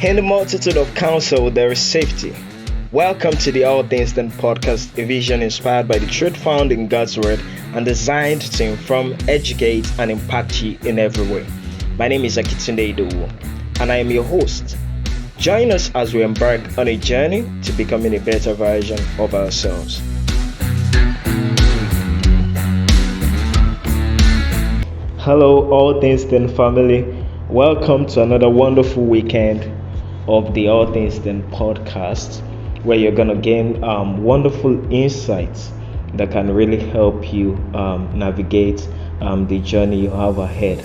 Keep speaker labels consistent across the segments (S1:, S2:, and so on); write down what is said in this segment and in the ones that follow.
S1: In the multitude of counsel, there is safety. Welcome to the All Things Then podcast, a vision inspired by the truth found in God's Word and designed to inform, educate, and impact you in every way. My name is Akitunde Idowu, and I am your host. Join us as we embark on a journey to becoming a better version of ourselves. Hello, All Things Then family. Welcome to another wonderful weekend of the All Things Then podcast, where you're going to gain wonderful insights that can really help you navigate the journey you have ahead.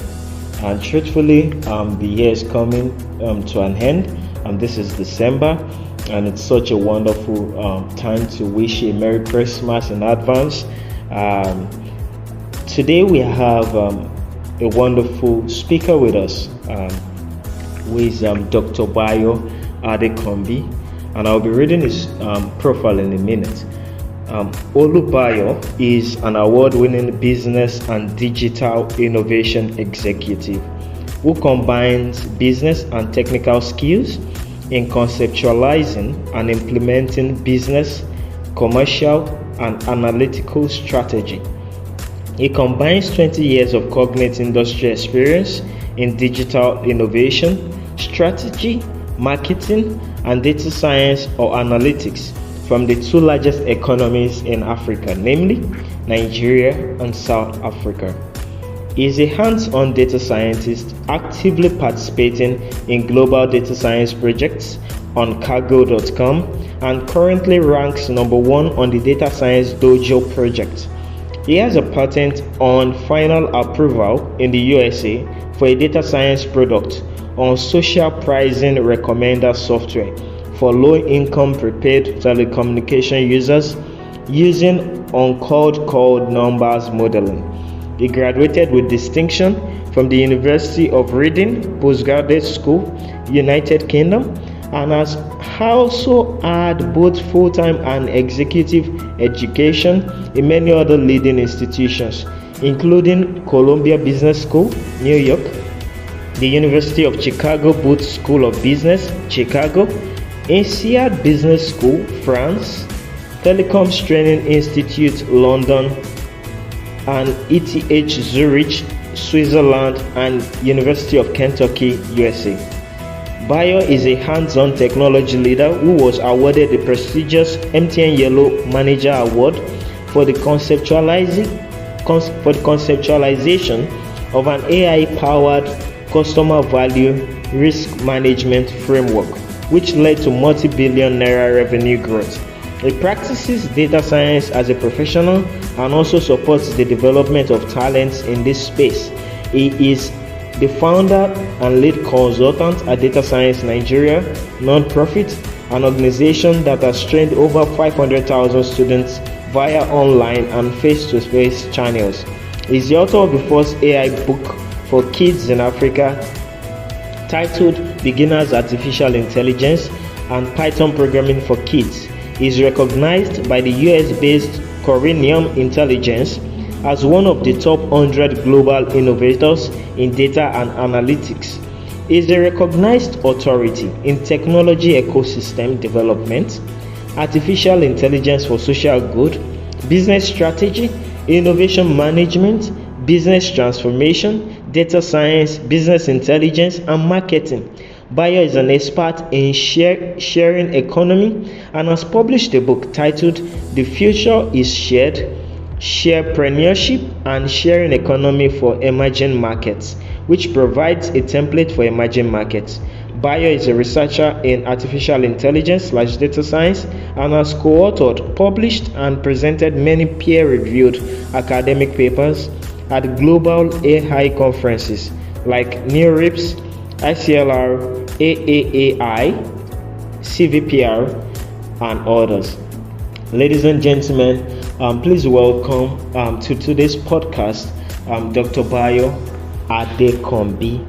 S1: And truthfully, the year is coming to an end, and this is December, and it's such a wonderful time to wish a Merry Christmas in advance. Today we have a wonderful speaker with us, who is Dr. Bayo Adekanmbi, and I'll be reading his profile in a minute. Olubayo is an award-winning business and digital innovation executive who combines business and technical skills in conceptualizing and implementing business, commercial, and analytical strategy. He combines 20 years of cognate industry experience in digital innovation, strategy, marketing, and data science or analytics from the two largest economies in Africa, namely Nigeria and South Africa. He is a hands-on data scientist actively participating in global data science projects on cargo.com and currently ranks number 1 on the Data Science Dojo project. He has a patent on final approval in the USA for a data science product on social pricing recommender software for low-income prepaid telecommunication users using on-called call numbers modeling. He graduated with distinction from the University of Reading Postgraduate School, United Kingdom, and has also had both full-time and executive education in many other leading institutions, including Columbia Business School, New York, the University of Chicago Booth School of Business, Chicago, INSEAD Business School, France, Telecoms Training Institute, London, and ETH Zurich, Switzerland, and University of Kentucky, USA. Bayo is a hands-on technology leader who was awarded the prestigious MTN Yellow Manager Award for the conceptualization of an AI-powered customer value risk management framework, which led to multi-billion naira revenue growth. He practices data science as a professional and also supports the development of talents in this space. He is the founder and lead consultant at Data Science Nigeria, non-profit, an organization that has trained over 500,000 students via online and face-to-face channels. He is the author of the first AI book for kids in Africa titled Beginner's Artificial Intelligence and Python Programming for Kids. He is recognized by the US-based Convener Intelligence as one of the top 100 global innovators in data and analytics. He is a recognized authority in technology ecosystem development, artificial intelligence for social good, business strategy, innovation management, business transformation, data science, business intelligence, and marketing. Bayo is an expert in sharing economy and has published a book titled The Future is Shared, Sharepreneurship and Sharing Economy for Emerging Markets, which provides a template for emerging markets. Bayo is a researcher in artificial intelligence/data science and has co-authored, published, and presented many peer-reviewed academic papers at global AI conferences like NeurIPS, ICLR, AAAI, CVPR, and others. Ladies and gentlemen, please welcome to today's podcast Dr. Bayo Adekanmbi.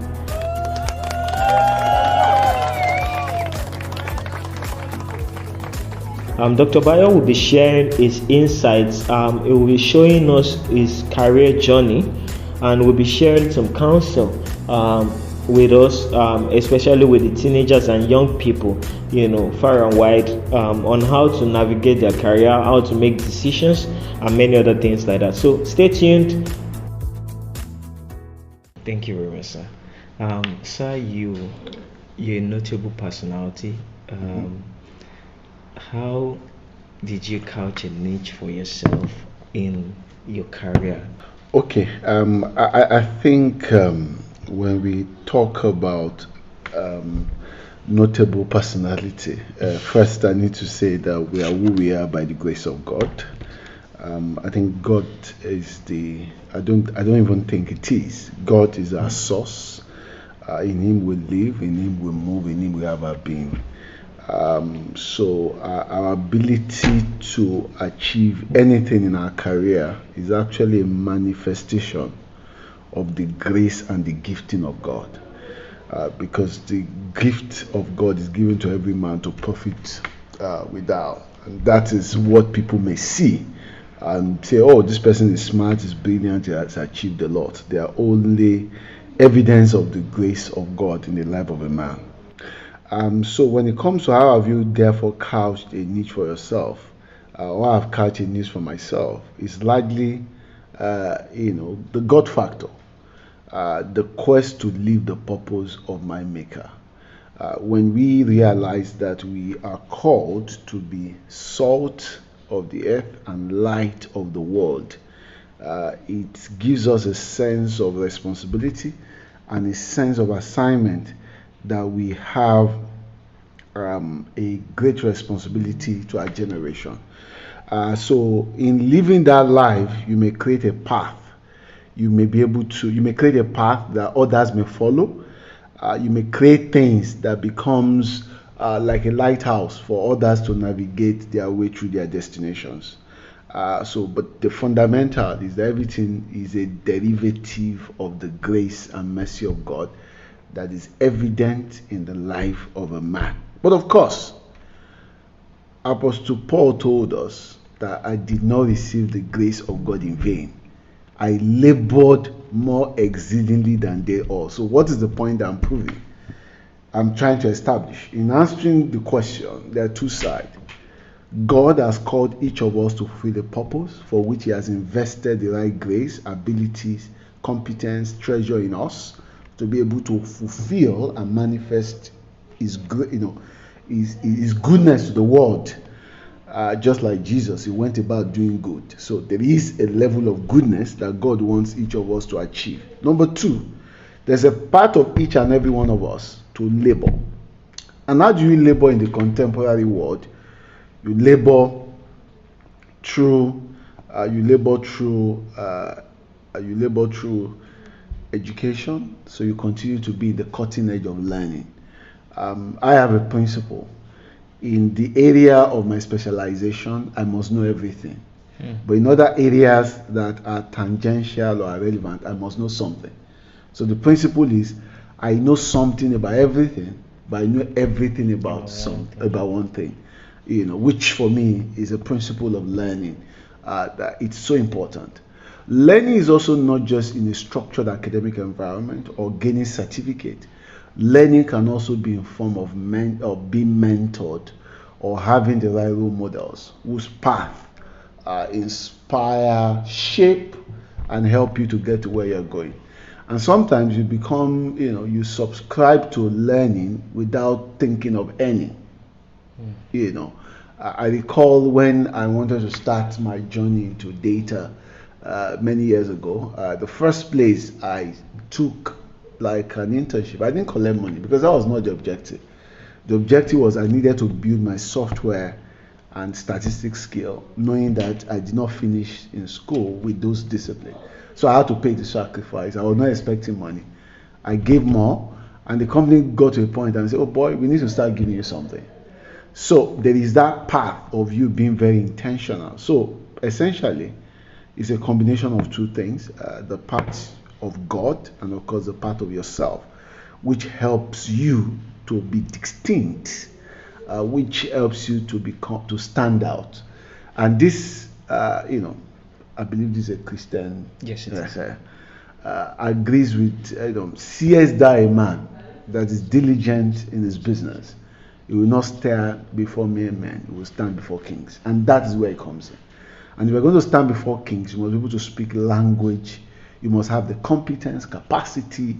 S1: Dr. Bayo will be sharing his insights. He will be showing us his career journey and will be sharing some counsel with us, especially with the teenagers and young people, far and wide, on how to navigate their career, how to make decisions, and many other things like that. So stay tuned. Thank you very much, sir. Sir, you're a notable personality. How did you couch a niche for yourself in your career?
S2: Okay, I think when we talk about notable personality, first I need to say that we are who we are by the grace of God. I think God is I don't even think it is. God is our source. In Him we live, in Him we move, in Him we have our being. So our ability to achieve anything in our career is actually a manifestation of the grace and the gifting of God. Because the gift of God is given to every man to profit without. And that is what people may see and say, oh, this person is smart, is brilliant, he has achieved a lot. They are only evidence of the grace of God in the life of a man. So when it comes to how have you therefore couched a niche for yourself, or I've couched a niche for myself, is largely, the God factor, the quest to live the purpose of my Maker. When we realize that we are called to be salt of the earth and light of the world, it gives us a sense of responsibility and a sense of assignment that we have a great responsibility to our generation. So in living that life, you may create a path. You may create a path that others may follow. You may create things that becomes like a lighthouse for others to navigate their way through their destinations. But the fundamental is that everything is a derivative of the grace and mercy of God that is evident in the life of a man. But of course, Apostle Paul told us that I did not receive the grace of God in vain. I labored more exceedingly than they all. So what is the point I'm proving? I'm trying to establish. In answering the question, there are two sides. God has called each of us to fulfill a purpose for which He has invested the right grace, abilities, competence, treasure in us to be able to fulfill and manifest His goodness to the world. Just like Jesus, He went about doing good. So there is a level of goodness that God wants each of us to achieve. Number two, there's a part of each and every one of us to labor. And how do you labor in the contemporary world? You labor through education. So you continue to be the cutting edge of learning. I have a principle. In the area of my specialization, I must know everything. But in other areas that are tangential or relevant, I must know something. So the principle is, I know something about everything, but I know everything about one thing. Which for me is a principle of learning. That it's so important. Learning is also not just in a structured academic environment or gaining certificate. Learning can also be in form of being mentored or having the right role models whose path inspire, shape, and help you to get to where you're going. And sometimes you become, you subscribe to learning without thinking of earning. I recall when I wanted to start my journey into data many years ago, the first place I took like an internship, I didn't collect money because that was not the objective. The objective was I needed to build my software and statistics skill, knowing that I did not finish in school with those disciplines. So I had to pay the sacrifice. I was not expecting money. I gave more, and the company got to a point and said, oh boy, we need to start giving you something. So there is that path of you being very intentional. So essentially, it's a combination of two things, the part of God and of course the part of yourself, which helps you to be distinct, which helps you to stand out. And this, I believe this is a Christian.
S1: Yes, it is.
S2: agrees with, seest thou a man that is diligent in his business, he will not stare before mere men, he will stand before kings. And that is where it comes in. And if you're going to stand before kings, you must be able to speak language. You must have the competence, capacity,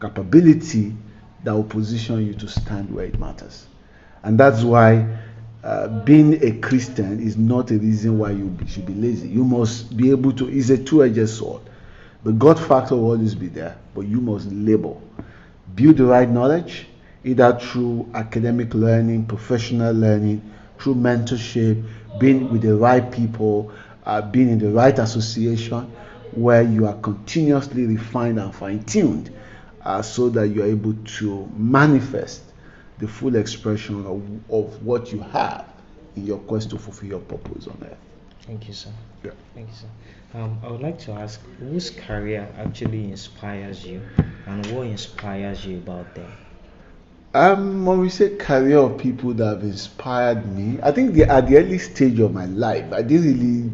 S2: capability that will position you to stand where it matters. And that's why being a Christian is not a reason why you should be lazy. You must be able to, it's a two-edged sword. The God factor will always be there, but you must labor. Build the right knowledge, either through academic learning, professional learning, through mentorship, being with the right people, being in the right association where you are continuously refined and fine-tuned so that you are able to manifest the full expression of what you have in your quest to fulfill your purpose on earth.
S1: Thank you, sir.
S2: Yeah.
S1: Thank you, sir. I would like to ask, whose career actually inspires you, and what inspires you about them?
S2: When we say career of people that have inspired me, I think at the early stage of my life, I didn't really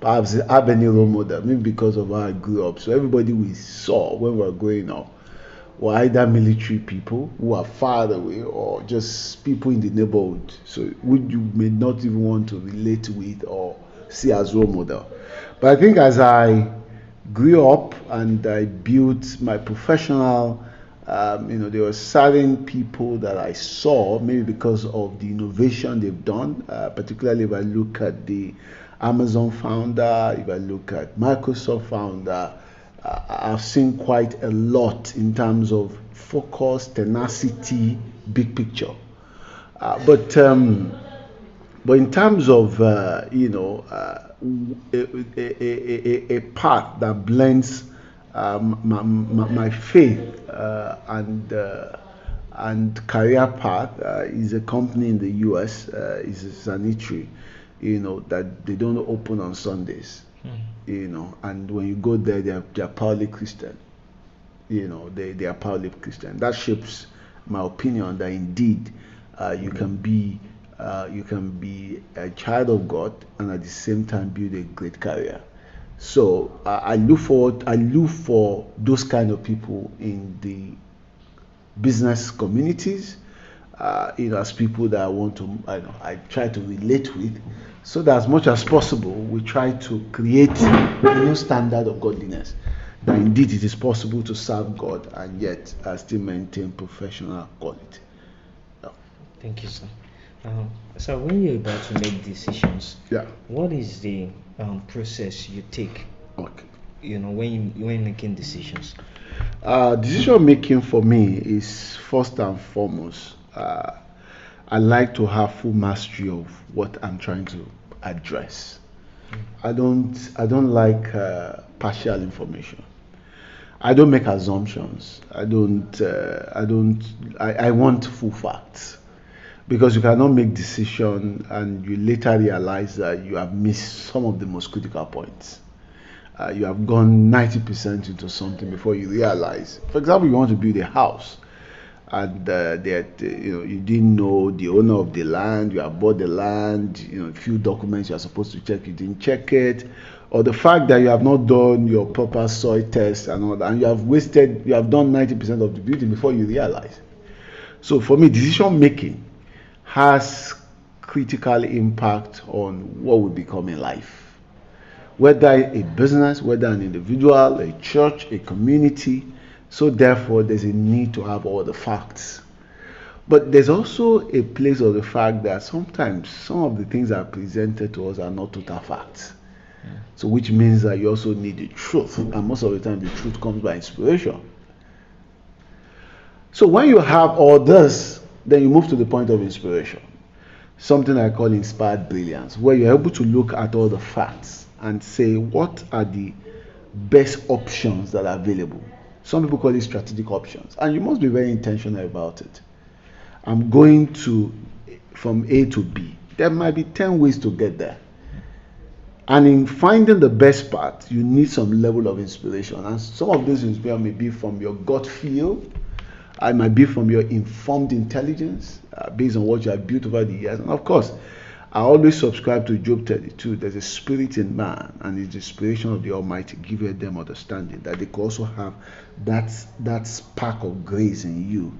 S2: perhaps have any role model, maybe because of how I grew up. So everybody we saw when we were growing up were either military people who are far away or just people in the neighborhood. So would you may not even want to relate with or see as role model. But I think as I grew up and I built my professional, there were certain people that I saw, maybe because of the innovation they've done, particularly if I look at the Amazon founder, if I look at Microsoft founder, I've seen quite a lot in terms of focus, tenacity, big picture. But in terms of a path that blends my faith and career path is a company in the US, is a sanitary, that they don't open on Sundays. And when you go there, they are proudly Christian. They are proudly Christian. That shapes my opinion that indeed you can be a child of God and at the same time build a great career. So I look for those kind of people in the business communities, as people that I try to relate with, so that as much as possible we try to create a new standard of godliness, that indeed it is possible to serve God and yet still maintain professional quality.
S1: Thank you, sir. So when you're about to make decisions, what is the process you take?
S2: Okay.
S1: When you're making decisions.
S2: Decision making for me is first and foremost, I like to have full mastery of what I'm trying to address. I don't like partial information. I don't make assumptions. I want full facts, because you cannot make decision and you later realize that you have missed some of the most critical points. You have gone 90% into something before you realize. For example, you want to build a house, and you didn't know the owner of the land. You have bought the land. A few documents you are supposed to check, you didn't check it, or the fact that you have not done your proper soil test and all that, and you have done 90% of the building before you realize. So for me, decision making has critical impact on what will become in life, whether a business, whether an individual, a church, a community. So therefore, there's a need to have all the facts. But there's also a place of the fact that sometimes some of the things that are presented to us are not total facts. So which means that you also need the truth. And most of the time, the truth comes by inspiration. So when you have all this, then you move to the point of inspiration. Something I call inspired brilliance, where you're able to look at all the facts and say, what are the best options that are available? Some people call it strategic options, and you must be very intentional about it. I'm going from A to B. There might be 10 ways to get there. And in finding the best path, you need some level of inspiration. And some of this inspiration may be from your gut feel. It might be from your informed intelligence, based on what you have built over the years. And of course, I always subscribe to Job 32. There's a spirit in man, and it's the inspiration of the Almighty giveth them understanding, that they could also have that spark of grace in you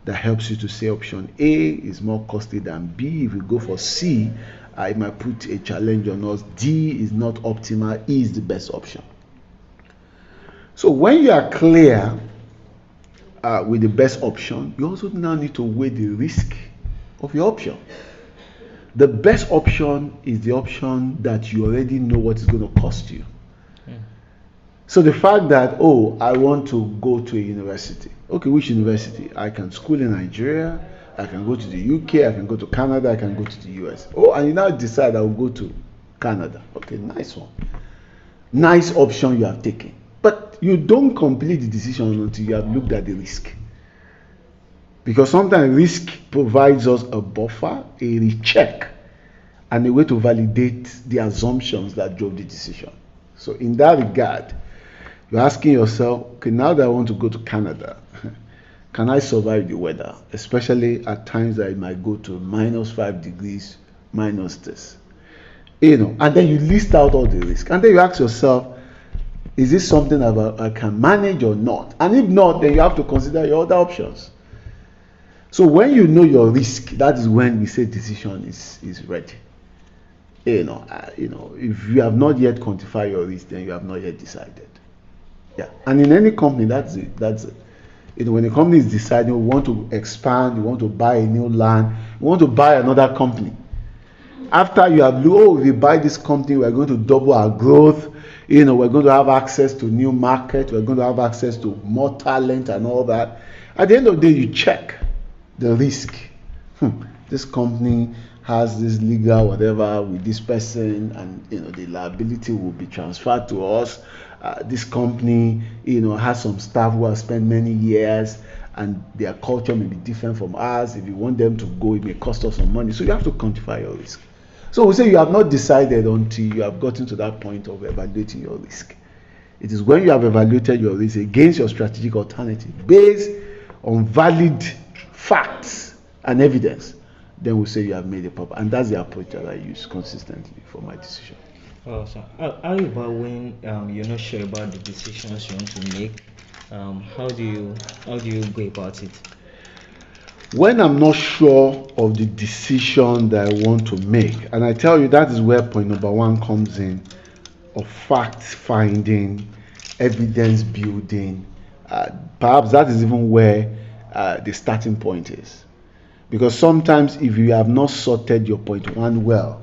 S2: that helps you to say option A is more costly than B. If you go for C, it might put a challenge on us. D is not optimal. E is the best option. So when you are clear with the best option, you also now need to weigh the risk of your option. The best option is the option that you already know what it's going to cost you. So the fact that, oh, I want to go to a university. Okay, which university? I can school in Nigeria, I can go to the UK, I can go to Canada, I can go to the US. Oh, and you now decide I will go to Canada. Okay, nice one. Nice option you have taken. But you don't complete the decision until you have looked at the risk. Because sometimes risk provides us a buffer, a recheck, and a way to validate the assumptions that drove the decision. So in that regard, you're asking yourself, okay, now that I want to go to Canada, can I survive the weather? Especially at times that it might go to -5 degrees, minus this. And then you list out all the risks. And then you ask yourself, is this something I can manage or not? And if not, then you have to consider your other options. So when you know your risk, that is when we say decision is ready. If you have not yet quantified your risk, then you have not yet decided. Yeah. And in any company, that's it. When a company is deciding, we want to expand, you want to buy a new land, you want to buy another company. After you have looked, if we buy this company, we're going to double our growth. We're going to have access to new market. We're going to have access to more talent and all that. At the end of the day, you check the risk. This company has this legal whatever with this person, and the liability will be transferred to us. This company, has some staff who have spent many years, and their culture may be different from ours. If you want them to go, it may cost us some money. So you have to quantify your risk. So we say you have not decided until you have gotten to that point of evaluating your risk. It is when you have evaluated your risk against your strategic alternative based on valid facts and evidence, then we say you have made a proper. And that's the approach that I use consistently for my decision.
S1: Oh, so how about when you're not sure about the decisions you want to make? How do you go about it?
S2: When I'm not sure of the decision that I want to make, and I tell you that is where point number 1 comes in, of fact finding, evidence building. Perhaps that is even where the starting point is. Because sometimes if you have not sorted your point 1 well,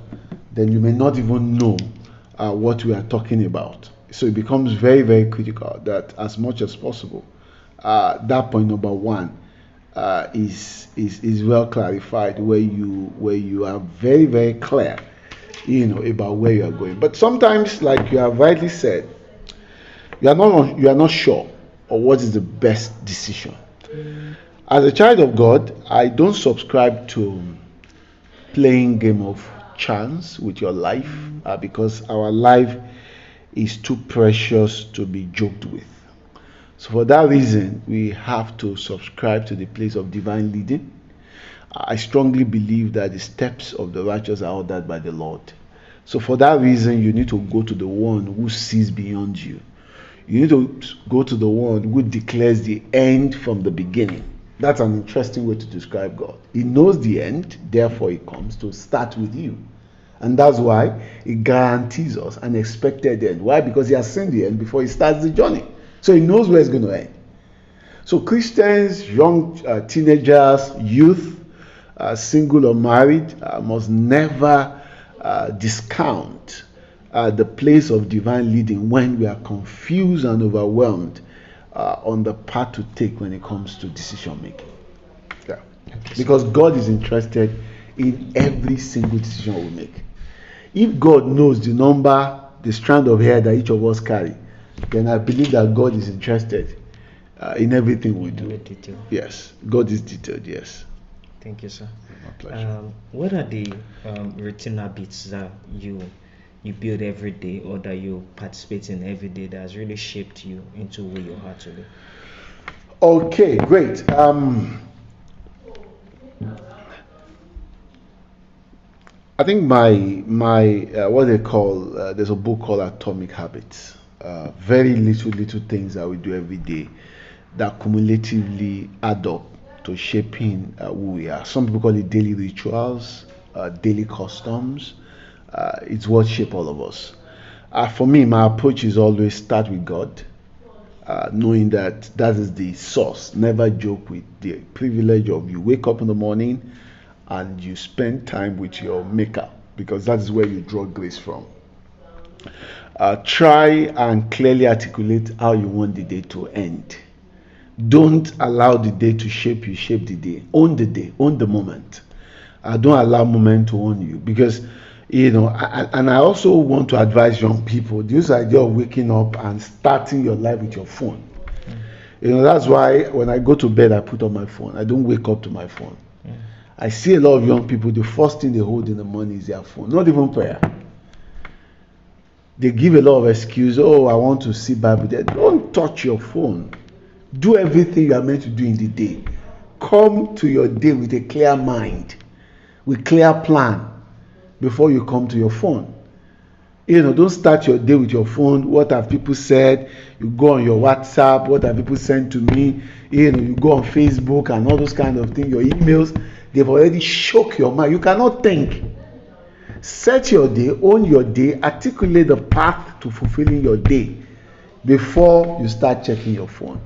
S2: then you may not even know what we are talking about. So it becomes very, very critical that as much as possible, that point number 1 is well clarified, where you are very, very clear, about where you are going. But sometimes, like you have rightly said, you are not sure of what is the best decision. As a child of God, I don't subscribe to playing game of chance with your life, because our life is too precious to be joked with. So for that reason, we have to subscribe to the place of divine leading. I strongly believe that the steps of the righteous are ordered by the Lord. So for that reason, you need to go to the one who sees beyond you. You need to go to the one who declares the end from the beginning. That's an interesting way to describe God. He knows the end, therefore he comes to start with you. And that's why he guarantees us an expected end. Why? Because he has seen the end before he starts the journey. So he knows where it's going to end. So Christians, young teenagers, youth, single or married, must never discount the place of divine leading when we are confused and overwhelmed on the path to take when it comes to decision making. Yeah. Because God is interested in every single decision we make. If God knows the strand of hair that each of us carry, then I believe that God is interested in everything we do. Yes, God is detailed. Yes.
S1: Thank you, sir.
S2: My pleasure.
S1: What are the routine habits that you build every day, or that you participate in every day, that has really shaped you into who you are today?
S2: Okay, great. I think my what they call there's a book called Atomic Habits. Very little things that we do every day that cumulatively add up to shaping who we are. Some people call it daily rituals, daily customs. It's what shape all of us. For me, my approach is always start with God, knowing that that is the source. Never joke with the privilege of you wake up in the morning and you spend time with your maker, because that is where you draw grace from. Try and clearly articulate how you want the day to end. Don't allow the day to shape you, shape the day. Own the day, own the moment. Don't allow moment to own you, because and I also want to advise young people this idea of waking up and starting your life with your phone. That's why when I go to bed I put on my phone. I don't wake up to my phone. I see a lot of young people, the first thing they hold in the morning is their phone, not even prayer. They give a lot of excuse. Oh, I want to see Bible. Don't touch your phone. Do everything you are meant to do in the day. Come to your day with a clear mind, with clear plan before you come to your phone. Don't start your day with your phone. What have people said? You go on your WhatsApp. What have people sent to me? You go on Facebook and all those kind of things. Your emails, they've already shook your mind. You cannot think. Set your day, own your day, articulate the path to fulfilling your day before you start checking your phone.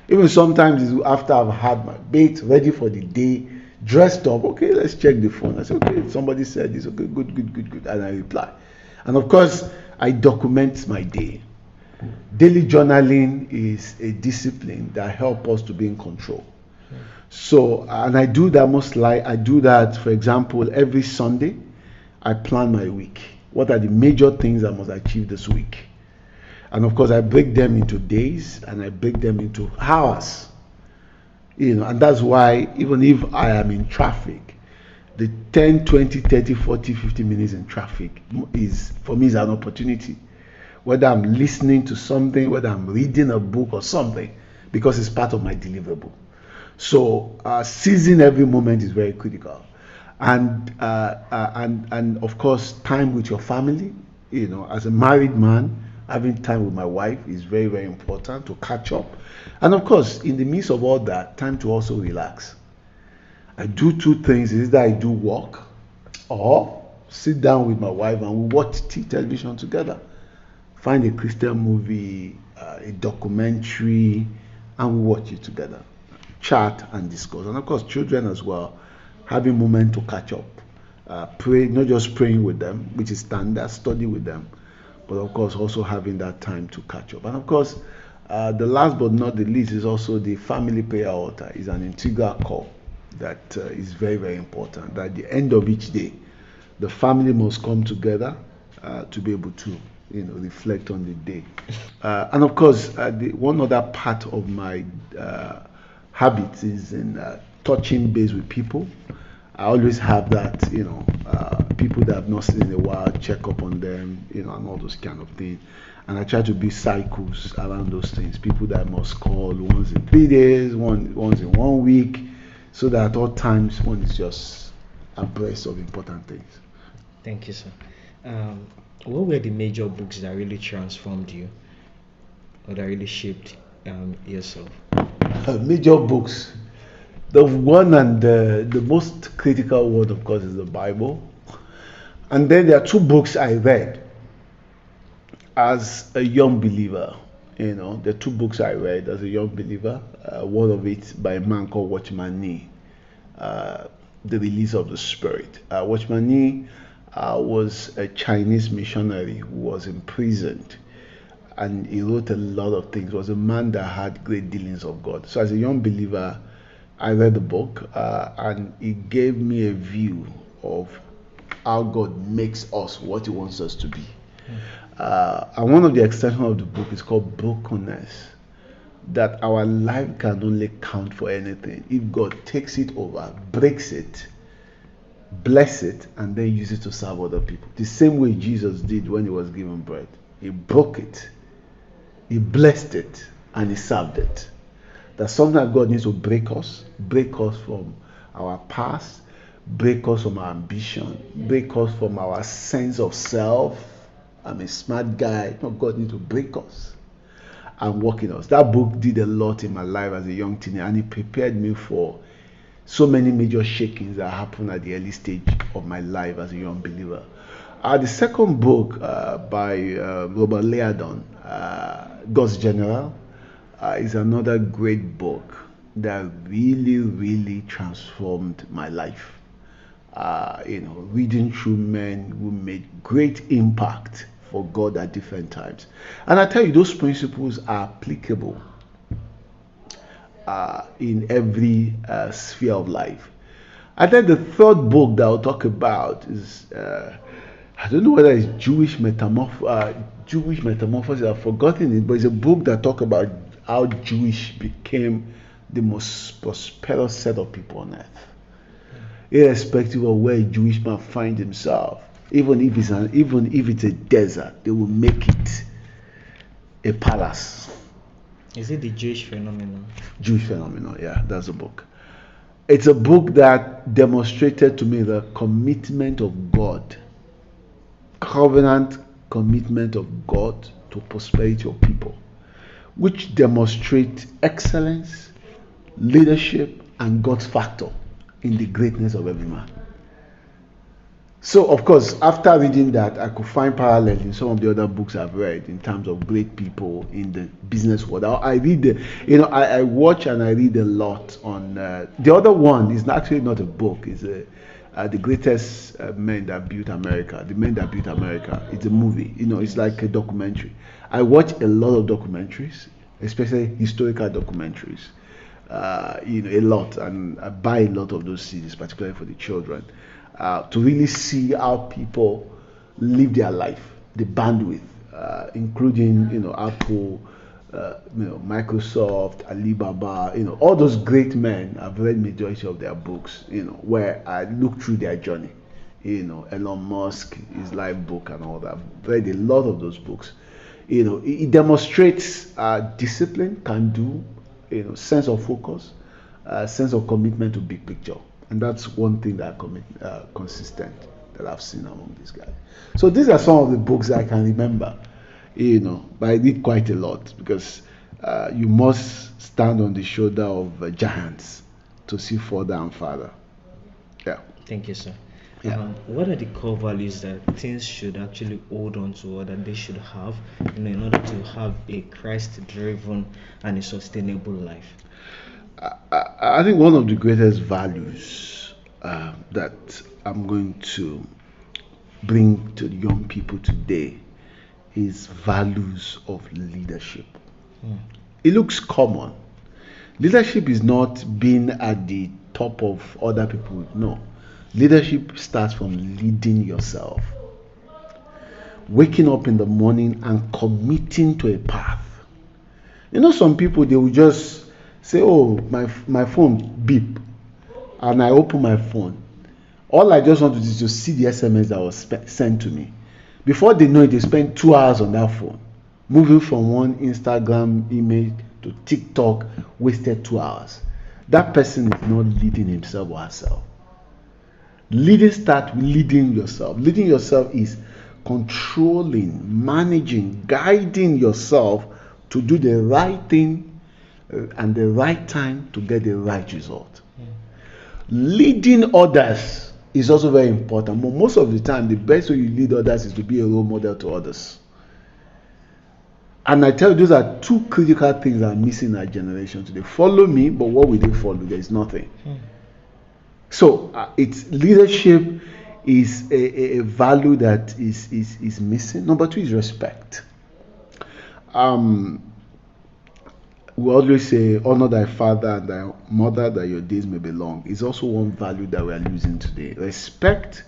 S2: Even sometimes it's after I've had my bait, ready for the day, dressed up. Okay, let's check the phone. I say, okay, somebody said this. Okay, good. And I reply. And of course, I document my day. Daily journaling is a discipline that helps us to be in control. So, and I do that, for example, every Sunday, I plan my week. What are the major things I must achieve this week? And of course, I break them into days and I break them into hours. And that's why even if I am in traffic, the 10, 20, 30, 40, 50 minutes in traffic is, for me, is an opportunity. Whether I'm listening to something, whether I'm reading a book or something, because it's part of my deliverable. So seizing every moment is very critical. And of course, time with your family. As a married man, having time with my wife is very, very important to catch up. And of course, in the midst of all that, time to also relax. I do two things. Either I do work or sit down with my wife and we watch television together. Find a Christian movie, a documentary, and we watch it together. Chat and discuss. And of course, children as well, having moment to catch up. Pray, not just praying with them, which is standard, study with them, but of course also having that time to catch up. And of course, the last but not the least is also the family prayer altar is an integral core that is very, very important. That at the end of each day, the family must come together to be able to reflect on the day. And of course, one other part of my habits is in touching base with people. I always have that, people that I've not seen in a while, check up on them, and all those kind of things. And I try to be cycles around those things. People that I must call once in 3 days, once in 1 week, so that at all times one is just abreast of important things.
S1: Thank you, sir. What were the major books that really transformed you or that really shaped yourself?
S2: Major books. The one and the most critical one, of course, is the Bible. And then there are two books I read as a young believer. There are two books I read as a young believer. One of it by a man called Watchman Nee, The Release of the Spirit. Watchman Nee was a Chinese missionary who was imprisoned, and he wrote a lot of things. He was a man that had great dealings of God. So as a young believer, I read the book and it gave me a view of how God makes us what he wants us to be. And one of the extensions of the book is called brokenness, that our life can only count for anything if God takes it over, breaks it, bless it, and then use it to serve other people. The same way Jesus did when he was given bread. He broke it, he blessed it, and he served it. That sometimes God needs to break us from our past, break us from our ambition, break us from our sense of self. I'm a smart guy. No, God needs to break us and work in us. That book did a lot in my life as a young teenager, and it prepared me for so many major shakings that happened at the early stage of my life as a young believer. The second book by Robert Liardon, God's General, is another great book that really, really transformed my life. Reading through men who made great impact for God at different times. And I tell you, those principles are applicable in every sphere of life. I think the third book that I'll talk about is, I don't know whether it's Jewish Metamorphosis, I've forgotten it, but it's a book that talks about how Jewish became the most prosperous set of people on earth. Irrespective of where a Jewish man finds himself, even if it's a desert, they will make it a palace.
S1: Is it the Jewish Phenomenon?
S2: Jewish Phenomenon, yeah, that's a book. It's a book that demonstrated to me the commitment of God, covenant commitment of God to prosperity of people, which demonstrates excellence, leadership, and God's factor in the greatness of every man. So, of course, after reading that, I could find parallels in some of the other books I've read in terms of great people in the business world. I read, I watch and I read a lot on. The other one is actually not a book. It's the greatest men that built America. The Men That Built America. It's a movie. It's like a documentary. I watch a lot of documentaries, especially historical documentaries. A lot, and I buy a lot of those CDs, particularly for the children. To really see how people live their life, the bandwidth, including Apple, Microsoft, Alibaba, all those great men. I've read majority of their books, where I look through their journey. Elon Musk, his life book and all that. I've read a lot of those books. It demonstrates discipline, can do, sense of focus, sense of commitment to big picture. And that's one thing that consistent that I've seen among these guys. So these are some of the books I can remember, but I read quite a lot because you must stand on the shoulder of giants to see further and farther. Yeah.
S1: Thank you, sir.
S2: Yeah.
S1: What are the core values that teens should actually hold on to, or that they should have, in order to have a Christ-driven and a sustainable life?
S2: I think one of the greatest values that I'm going to bring to the young people today is values of leadership. It looks common. Leadership is not being at the top of other people. No. Leadership starts from leading yourself. Waking up in the morning and committing to a path. Some people, they will just say, oh, my phone beep, and I open my phone. All I just want to do is to see the SMS that was sent to me. Before they know it, they spend 2 hours on that phone, moving from one Instagram image to TikTok, wasted 2 hours. That person is not leading himself or herself. Start leading yourself. Leading yourself is controlling, managing, guiding yourself to do the right thing and the right time to get the right result. Leading others is also very important, but most of the time the best way you lead others is to be a role model to others. And I tell you, those are two critical things that are missing in our generation today. Follow me, but what will they follow? There is nothing. So it's leadership is a value that is missing. Number two is respect. We always say, honor thy father and thy mother that your days may be long. It's also one value that we are losing today. Respect,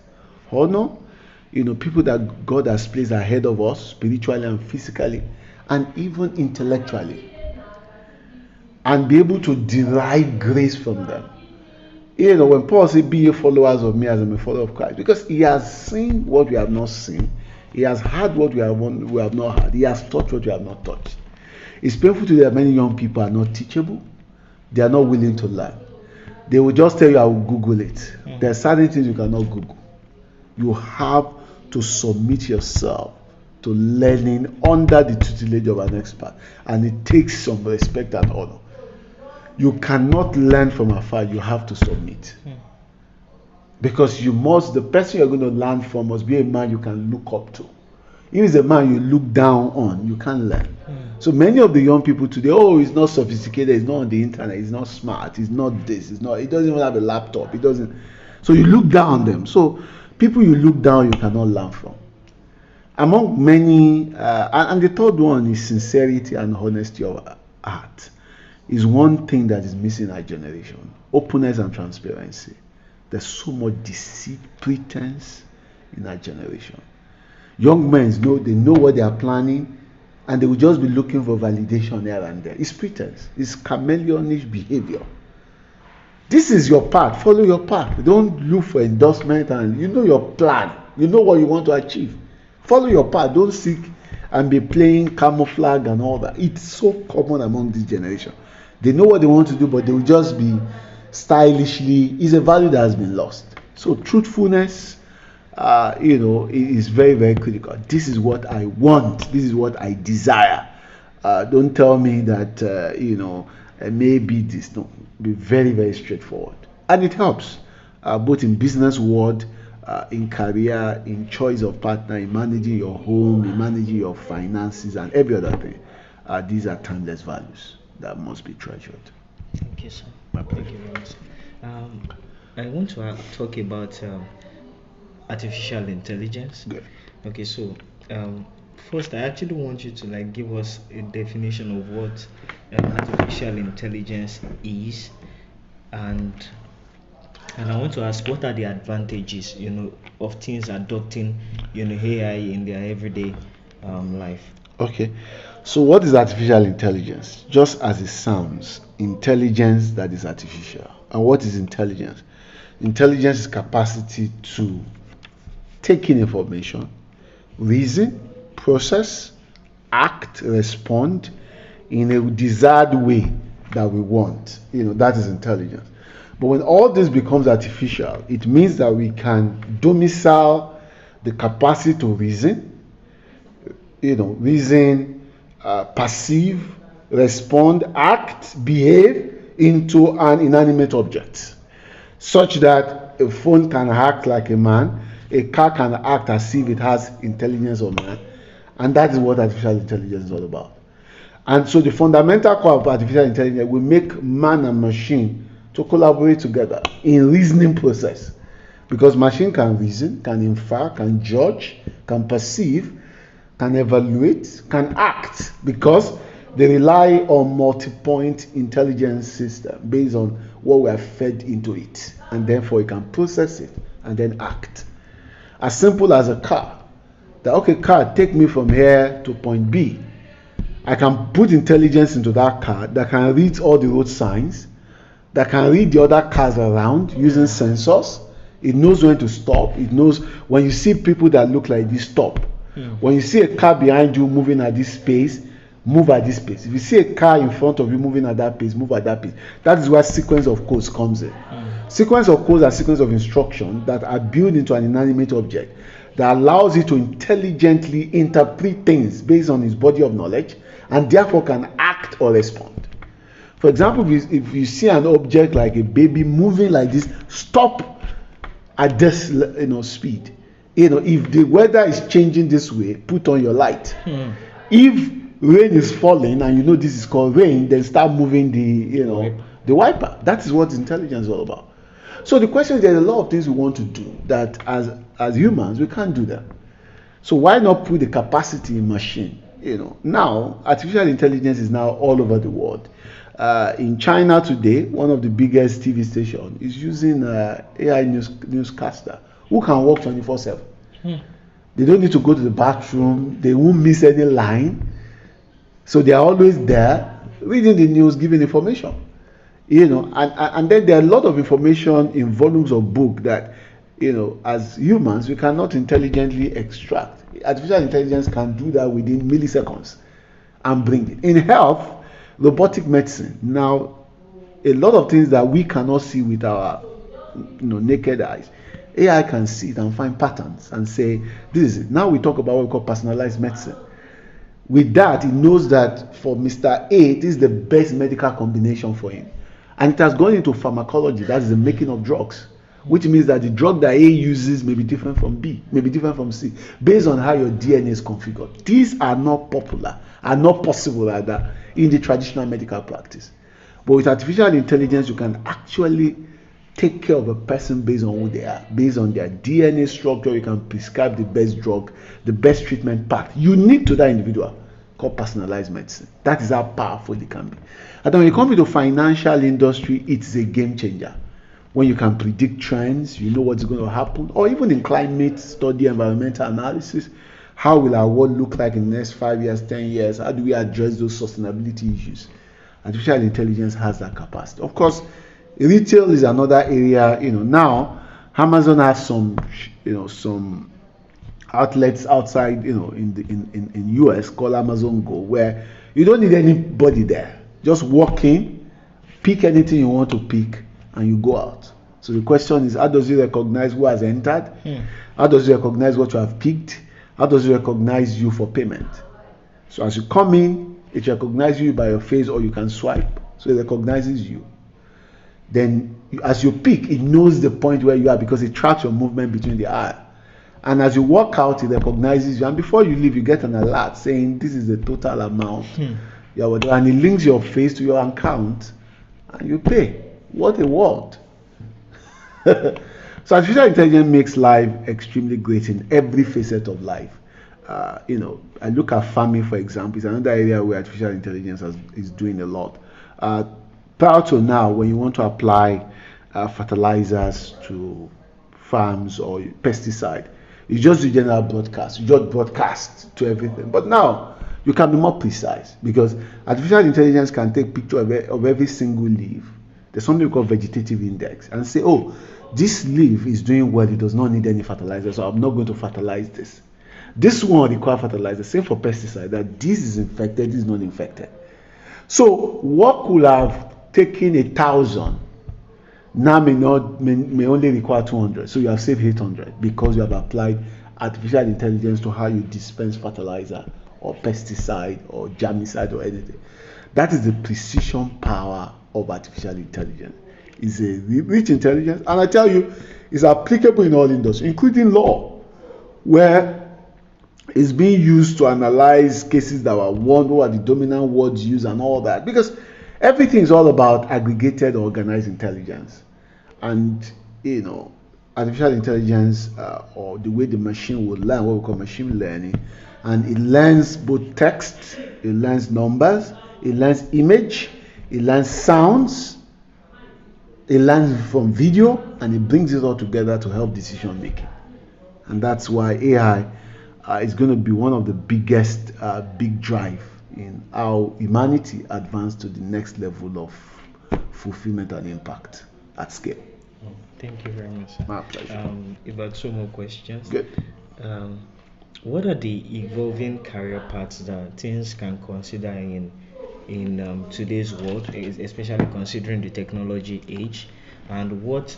S2: honor, people that God has placed ahead of us spiritually and physically and even intellectually, and be able to derive grace from them. When Paul said, be ye followers of me as I'm a follower of Christ, because he has seen what we have not seen, he has heard what we have not heard, he has taught what we have not taught. It's painful to that many young people are not teachable. They are not willing to learn. They will just tell you, I will Google it. There are certain things you cannot Google. You have to submit yourself to learning under the tutelage of an expert, and it takes some respect and honor. You cannot learn from afar. You have to submit. Because the person you're going to learn from must be a man you can look up to. If it's a man you look down on, you can't learn. So many of the young people today, he's not sophisticated, he's not on the internet, he's not smart, he's not this, he doesn't even have a laptop, he doesn't. So you look down on them. So people you look down, you cannot learn from. Among many, and the third one is sincerity and honesty of heart, is one thing that is missing in our generation. Openness and transparency. There's so much deceit, pretense in our generation. Young men know what they are planning, and they will just be looking for validation here and there. It's pretense. It's chameleonish behavior. This is your path. Follow your path. Don't look for endorsement, and you know your plan. You know what you want to achieve. Follow your path. Don't seek and be playing camouflage and all that. It's so common among this generation. They know what they want to do, but they will just be stylishly. It's a value that has been lost. So truthfulness, is very, very critical. This is what I want. This is what I desire. Don't tell me that maybe this. No, be very, very straightforward, and it helps both in business world, in career, in choice of partner, in managing your home, in managing your finances, and every other thing. These are timeless values that must be treasured.
S1: Thank you, sir. Thank you very much. I want to talk about artificial intelligence.
S2: Good.
S1: Okay, so first, I actually want you to give us a definition of what artificial intelligence is, and I want to ask, what are the advantages, of things adopting, AI in their everyday life?
S2: Okay, so what is artificial intelligence? Just as it sounds, intelligence that is artificial. And what is intelligence? Intelligence is capacity to take in information, reason, process, act, respond in a desired way that we want. That is intelligence. But when all this becomes artificial, it means that we can domicile the capacity to reason, perceive, respond, act, behave into an inanimate object, such that a phone can act like a man, a car can act as if it has intelligence of man, and that is what artificial intelligence is all about. And so the fundamental core of artificial intelligence will make man and machine to collaborate together in reasoning process, because machine can reason, can infer, can judge, can perceive, can evaluate, can act, because they rely on multi-point intelligence system based on what we have fed into it, and therefore it can process it and then act. As simple as a car. Car, take me from here to point B. I can put intelligence into that car that can read all the road signs, that can read the other cars around using sensors. It knows when to stop. It knows when you see people that look like this, stop. When you see a car behind you moving at this pace, move at this pace. If you see a car in front of you moving at that pace, move at that pace. That is where sequence of codes comes in. Sequence of codes are sequence of instruction that are built into an inanimate object that allows it to intelligently interpret things based on its body of knowledge, and therefore can act or respond. For example, if you see an object like a baby moving like this, stop at this speed. If the weather is changing this way, put on your light. If rain is falling and this is called rain, then start moving the wiper. That is what intelligence is all about. So the question is, there's a lot of things we want to do that as humans we can't do them. So why not put the capacity in machine? Now artificial intelligence is now all over the world. In China today, one of the biggest TV stations is using AI newscaster who can work 24/7. They don't need to go to the bathroom. They won't miss any line. So they are always there reading the news, giving information. And then there are a lot of information in volumes of book that, as humans, we cannot intelligently extract. Artificial intelligence can do that within milliseconds and bring it. In health, robotic medicine, now, a lot of things that we cannot see with our naked eyes. AI can see it and find patterns and say, this is it. Now we talk about what we call personalized medicine. With that, it knows that for Mr. A, this is the best medical combination for him. And it has gone into pharmacology, that is the making of drugs, which means that the drug that A uses may be different from B, may be different from C, based on how your DNA is configured. These are not popular, are not possible like that in the traditional medical practice. But with artificial intelligence, you can actually take care of a person based on who they are, based on their DNA structure. You can prescribe the best drug, the best treatment path unique to that individual, called personalized medicine. That is how powerful it can be. And then when it comes to the financial industry, it's a game changer. When you can predict trends, you know what's going to happen, or even in climate study, environmental analysis, how will our world look like in the next 5 years, 10 years? How do we address those sustainability issues? Artificial intelligence has that capacity. Of course, retail is another area. Now Amazon has some outlets outside, in US called Amazon Go, where you don't need anybody there. Just walk in, pick anything you want to pick, and you go out. So the question is, how does it recognize who has entered? How does it recognize what you have picked? How does it recognize you for payment? So as you come in, it recognizes you by your face, or you can swipe. So it recognizes you. Then as you pick, it knows the point where you are because it tracks your movement between the aisle. And as you walk out, it recognizes you. And before you leave, you get an alert saying this is the total amount. And it links your face to your account, and you pay. What a world. So artificial intelligence makes life extremely great in every facet of life. I look at farming, for example. It's another area where artificial intelligence is doing a lot. Prior to now, when you want to apply fertilizers to farms or pesticide, you just do general broadcast. You just broadcast to everything. But now you can be more precise because artificial intelligence can take picture of every single leaf. There's something called vegetative index and say, oh, this leaf is doing well. It does not need any fertilizer, so I'm not going to fertilize this. This one requires fertilizer. Same for pesticide. That this is infected, this is not infected. So what could have taken 1,000 now may only require 200. So you have saved 800 because you have applied artificial intelligence to how you dispense fertilizer or pesticide or germicide or anything. That is the precision power of artificial intelligence. It's a rich intelligence, and I tell you, it's applicable in all industries, including law, where it's being used to analyze cases that were won, what are the dominant words used, and all that. Because everything is all about aggregated, organized intelligence, and artificial intelligence or the way the machine will learn, what we call machine learning, and it learns both text, it learns numbers, it learns image, it learns sounds, it learns from video, and it brings it all together to help decision making. And that's why AI is going to be one of the biggest big drive in how humanity advanced to the next level of fulfillment and impact at scale.
S1: Thank you very much, sir.
S2: My pleasure.
S1: We've got some more questions.
S2: Good.
S1: What are the evolving career paths that teens can consider in today's world, especially considering the technology age? And what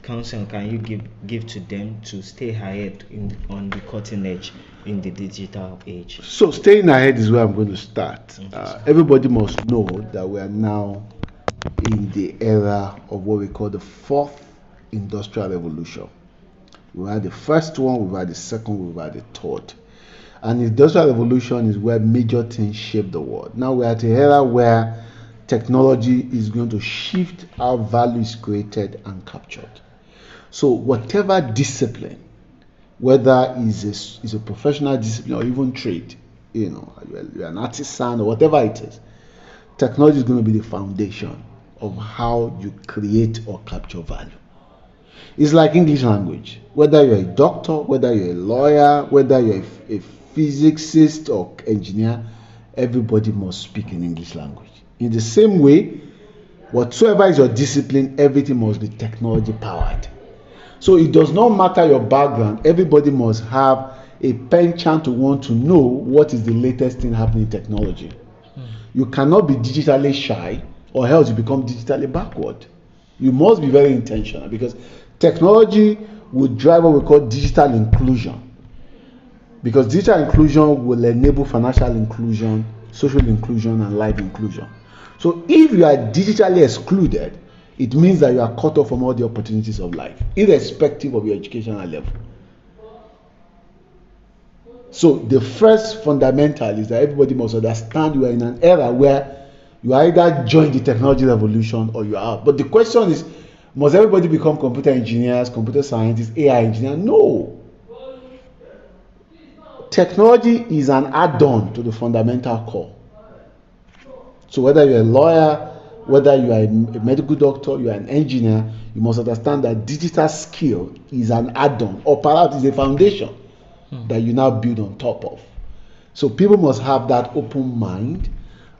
S1: counsel can you give to them to stay ahead on the cutting edge in the digital age?
S2: So staying ahead is where I'm going to start. Everybody must know that we are now in the era of what we call the fourth industrial revolution. We've had the first one, we've had the second, we've had the third. And the industrial revolution is where major things shape the world. Now we're at an era where technology is going to shift how value is created and captured. So whatever discipline, whether it's a professional discipline or even trade, you're an artisan or whatever it is, technology is going to be the foundation of how you create or capture value. It's like English language. Whether you're a doctor, whether you're a lawyer, whether you're a physicist or engineer, everybody must speak in English language. In the same way, whatsoever is your discipline, everything must be technology powered. So it does not matter your background, everybody must have a penchant to want to know what is the latest thing happening in technology. You cannot be digitally shy or else you become digitally backward. You must be very intentional, because technology will drive what we call digital inclusion. Because digital inclusion will enable financial inclusion, social inclusion, and life inclusion. So if you are digitally excluded, it means that you are cut off from all the opportunities of life, irrespective of your educational level. So the first fundamental is that everybody must understand you are in an era where you either join the technology revolution or you are out. But the question is, must everybody become computer engineers, computer scientists, AI engineers? No. Technology is an add-on to the fundamental core. So whether you're a lawyer, whether you are a medical doctor, you are an engineer, you must understand that digital skill is an add-on, or perhaps is a foundation that you now build on top of. So people must have that open mind,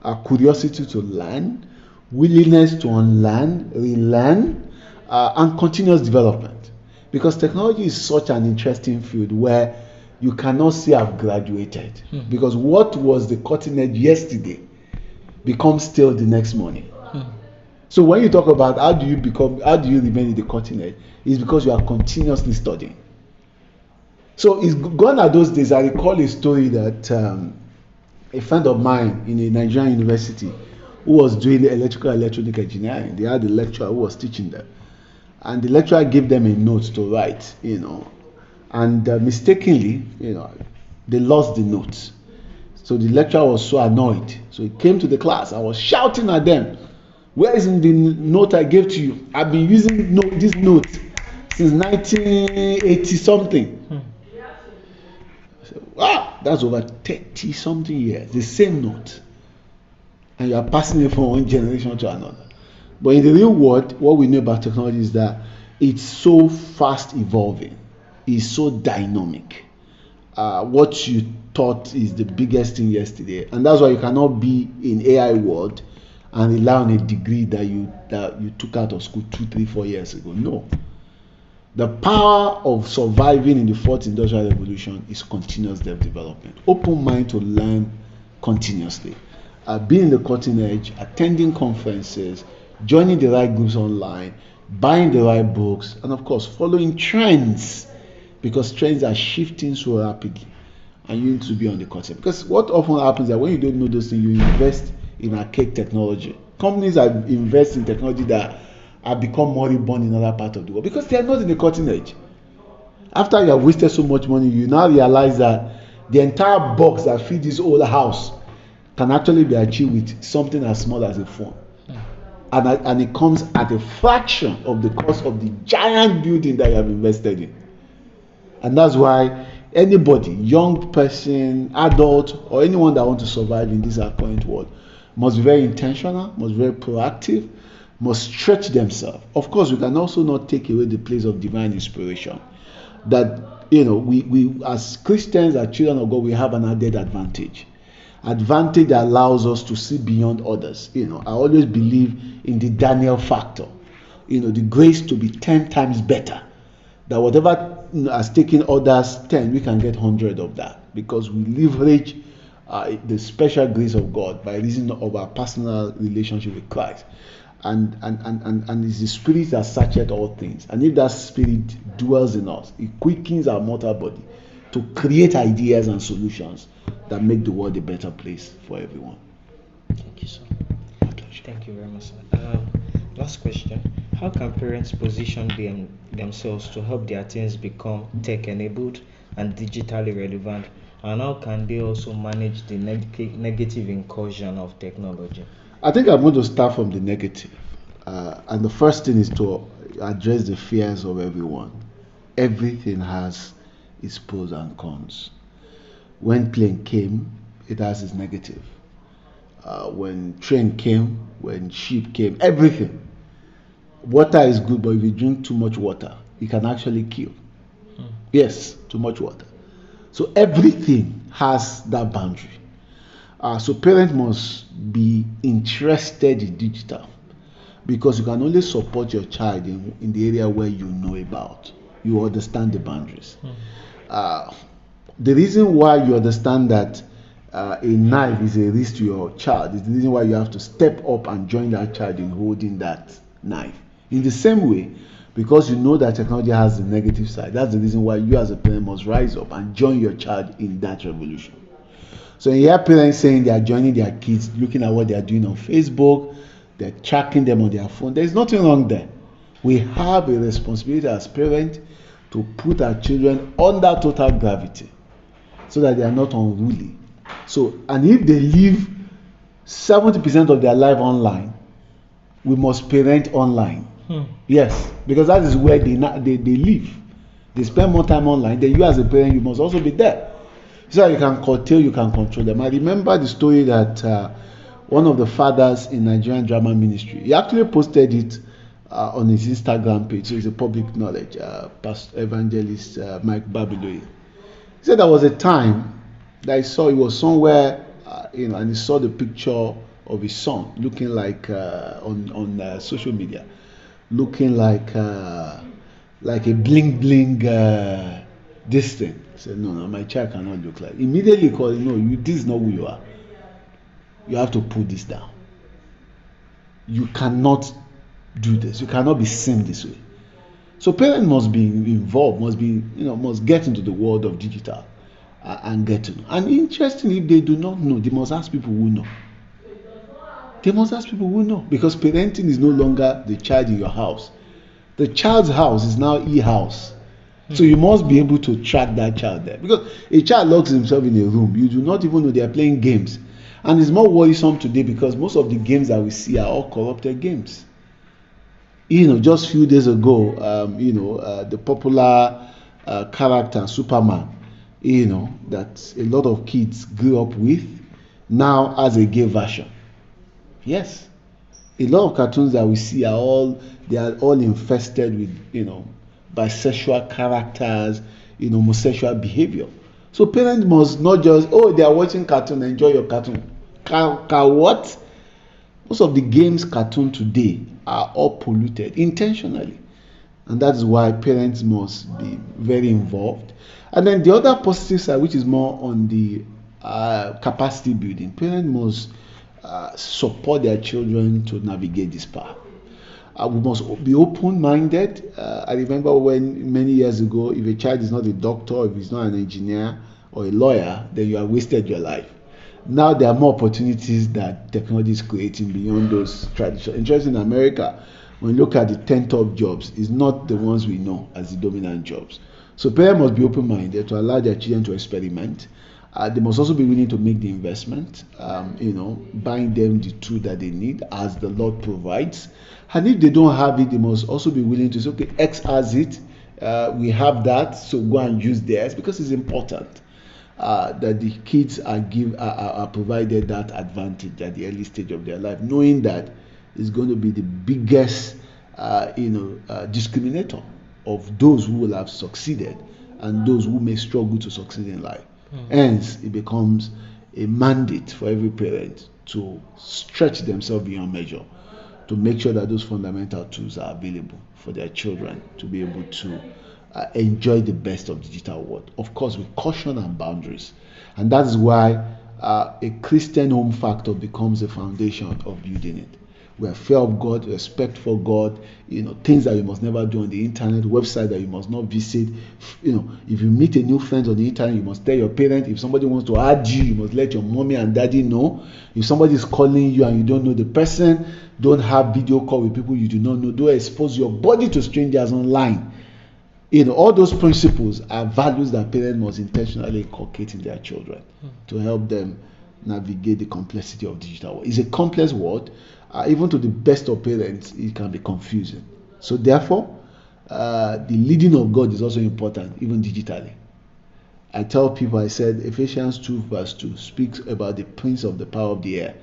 S2: a curiosity to learn, willingness to unlearn, relearn, and continuous development. Because technology is such an interesting field where you cannot say I've graduated. Because what was the cutting edge yesterday becomes still the next morning. So when you talk about how do you remain in the cutting edge, it's because you are continuously studying. So it's gone are those days. I recall a story that a friend of mine in a Nigerian university who was doing electrical electronic engineering, they had a lecturer who was teaching them, and the lecturer gave them a note to write, and mistakenly, they lost the note. So the lecturer was so annoyed. So he came to the class. I was shouting at them, "Where is the note I gave to you? I've been using this note since 1980 something." Wow, that's over 30 something years, the same note, and you are passing it from one generation to another. But in the real world, what we know about technology is that it's so fast evolving, it's so dynamic. What you thought is the biggest thing yesterday, and that's why you cannot be in AI world and rely on a degree that you took out of school 2, 3, 4 years ago. No. The power of surviving in the fourth industrial revolution is continuous development. Open mind to learn continuously. Being in the cutting edge, attending conferences, joining the right groups online, buying the right books, and of course following trends, because trends are shifting so rapidly and you need to be on the cutting edge. Because what often happens is that when you don't know those things, you invest in archaic technology. Companies that invest in technology that have become moribund in other parts of the world because they are not in the cutting edge. After you have wasted so much money, you now realize that the entire box that feeds this whole house can actually be achieved with something as small as a phone. And it comes at a fraction of the cost of the giant building that you have invested in. And that's why anybody, young person, adult, or anyone that wants to survive in this current world must be very intentional, must be very proactive, must stretch themselves. Of course, we can also not take away the place of divine inspiration. That, we as Christians, as children of God, we have an added advantage. Advantage that allows us to see beyond others. I always believe in the Daniel factor. The grace to be 10 times better. That whatever has taken others 10, we can get 100 of that. Because we leverage the special grace of God by reason of our personal relationship with Christ. And it's the spirit that searcheth all things. And if that spirit dwells in us, it quickens our mortal body to create ideas and solutions that make the world a better place for everyone.
S1: Thank you, sir. Thank you very much, sir. Last question. How can parents position themselves to help their teens become tech-enabled and digitally relevant? And how can they also manage the negative incursion of technology?
S2: I think I'm going to start from the negative. And the first thing is to address the fears of everyone. Everything has its pros and cons. When plane came, it has its negative. When train came, when ship came, everything. Water is good, but if you drink too much water, it can actually kill. Yes, too much water. So everything has that boundary. So parents must be interested in digital, because you can only support your child in the area where you know about. You understand the boundaries. The reason why you understand that a knife is a risk to your child is the reason why you have to step up and join that child in holding that knife. In the same way, because you know that technology has the negative side, that's the reason why you as a parent must rise up and join your child in that revolution. So you hear parents saying they are joining their kids, looking at what they are doing on Facebook, they're tracking them on their phone. There's nothing wrong there. We have a responsibility as parents to put our children under total gravity so that they are not unruly. So, and if they live 70% of their life online, we must parent online. Yes, because that is where they live. They spend more time online. Then you as a parent, you must also be there, so that you can curtail, you can control them. I remember the story that one of the fathers in Nigerian drama ministry, he actually posted it on his Instagram page, so it's a public knowledge. Pastor Evangelist Mike Babiloye. He said there was a time that he was somewhere, and he saw the picture of his son looking like on social media, looking like a bling bling this thing. He said, no, my child cannot look like. Immediately called, this is not who you are. You have to put this down. You cannot do this. You cannot be seen this way. So parents must be involved, must get into the world of digital and get to know. And interestingly, if they do not know, they must ask people who know. They must ask people who know, because parenting is no longer the child in your house. The child's house is now e-house. So you must be able to track that child there, because a child locks himself in a room. You do not even know they are playing games. And it's more worrisome today because most of the games that we see are all corrupted games. Just a few days ago, the popular character Superman, that a lot of kids grew up with, now has a gay version. Yes, a lot of cartoons that we see are all infested with bisexual characters, homosexual behavior. So parents must not just, they are watching cartoon, enjoy your cartoon. What? Most of the games cartoon today are all polluted intentionally, and that's why parents must be very involved. And then the other positive side, which is more on the capacity building, parents must support their children to navigate this path. We must be open-minded. I remember when many years ago, if a child is not a doctor, if he's not an engineer or a lawyer, then you have wasted your life. Now there are more opportunities that technology is creating beyond those traditional. Interesting, in America, when you look at the 10 top jobs, it's not the ones we know as the dominant jobs. So parents must be open-minded to allow their children to experiment. They must also be willing to make the investment, buying them the tool that they need as the Lord provides. And if they don't have it, they must also be willing to say, okay, X has it, we have that, so go and use theirs, because it's important that the kids are provided that advantage at the early stage of their life, knowing that it's going to be the biggest discriminator of those who will have succeeded and those who may struggle to succeed in life. Hence, it becomes a mandate for every parent to stretch themselves beyond measure to make sure that those fundamental tools are available for their children to be able to enjoy the best of the digital world. Of course, with caution and boundaries. And that is why a Christian home factor becomes the foundation of building it. Where fear of God, respect for God, things that you must never do on the internet, website that you must not visit. If you meet a new friend on the internet, you must tell your parent. If somebody wants to add you, you must let your mommy and daddy know. If somebody is calling you and you don't know the person, don't have video call with people you do not know. Don't expose your body to strangers online. All those principles are values that parents must intentionally inculcate in their children to help them navigate the complexity of digital world. It's a complex world. Even to the best of parents, it can be confusing. So therefore, the leading of God is also important, even digitally. I tell people, I said Ephesians 2 verse 2 speaks about the prince of the power of the air.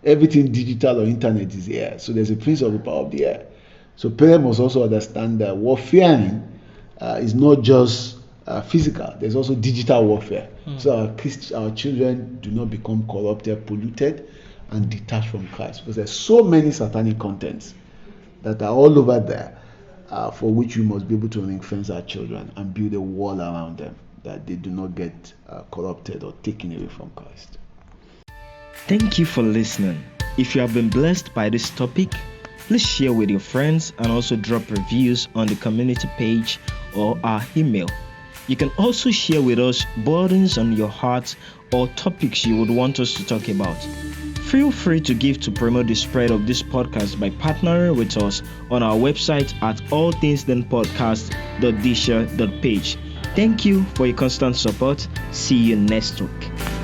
S2: Everything digital or internet is air. So there's a prince of the power of the air. So parents must also understand that warfare is not just physical. There's also digital warfare. So our children do not become corrupted, polluted, and detached from Christ, because there's so many satanic contents that are all over there, for which we must be able to ring-fence our children and build a wall around them that they do not get corrupted or taken away from Christ.
S1: Thank you for listening. If you have been blessed by this topic, Please share with your friends and also drop reviews on the community page or our email. You can also share with us burdens on your heart or topics you would want us to talk about. Feel free to give to promote the spread of this podcast by partnering with us on our website at allthingsdenpodcast.disha.page. Thank you for your constant support. See you next week.